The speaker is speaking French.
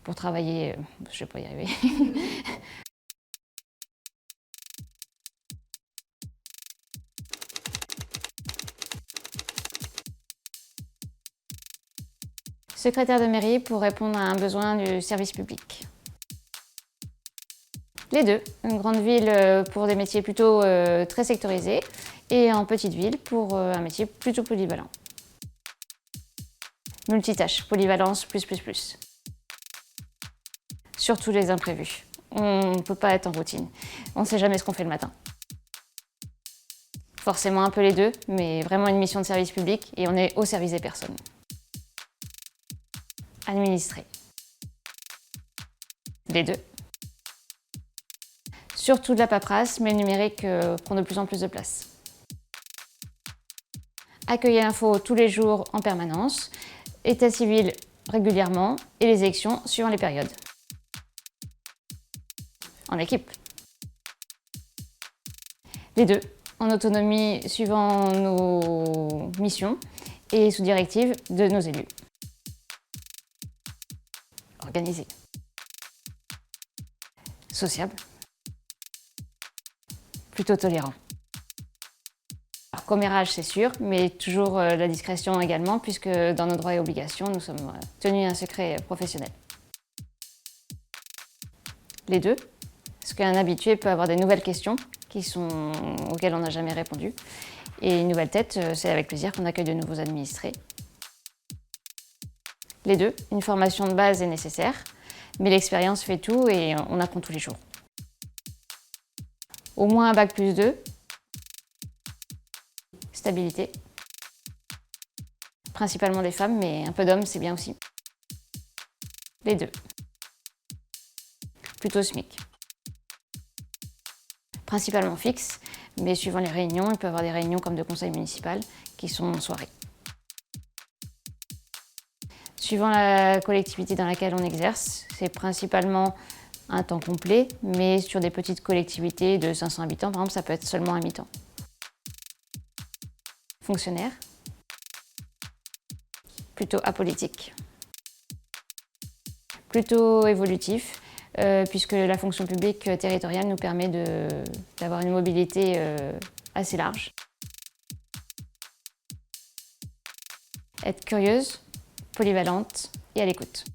pour travailler, je ne vais pas y arriver. Secrétaire de mairie pour répondre à un besoin du service public. Les deux. Une grande ville pour des métiers plutôt très sectorisés et en petite ville pour un métier plutôt polyvalent. Multitâche, polyvalence, plus. Surtout les imprévus. On ne peut pas être en routine. On ne sait jamais ce qu'on fait le matin. Forcément un peu les deux, mais vraiment une mission de service public et on est au service des personnes. Administrer. Les deux. Surtout de la paperasse, mais le numérique prend de plus en plus de place. Accueillir l'info tous les jours en permanence, état civil régulièrement et les élections suivant les périodes. En équipe. Les deux, en autonomie suivant nos missions et sous directive de nos élus. Organisé. Sociable. Plutôt tolérant. Alors, commérage, c'est sûr, mais toujours la discrétion également, puisque dans nos droits et obligations, nous sommes tenus à un secret professionnel. Les deux, parce qu'un habitué peut avoir des nouvelles questions auxquelles on n'a jamais répondu. Et une nouvelle tête, c'est avec plaisir qu'on accueille de nouveaux administrés. Les deux, une formation de base est nécessaire, mais l'expérience fait tout et on apprend tous les jours. Au moins un bac+2. Stabilité. Principalement des femmes, mais un peu d'hommes, c'est bien aussi. Les deux. Plutôt SMIC. Principalement fixe, mais suivant les réunions, il peut y avoir des réunions comme de conseil municipal qui sont en soirée. Suivant la collectivité dans laquelle on exerce, c'est principalement un temps complet, mais sur des petites collectivités de 500 habitants, par exemple, ça peut être seulement un mi-temps. Fonctionnaire. Plutôt apolitique. Plutôt évolutif, puisque la fonction publique territoriale nous permet d'avoir une mobilité assez large. Être curieuse, polyvalente et à l'écoute.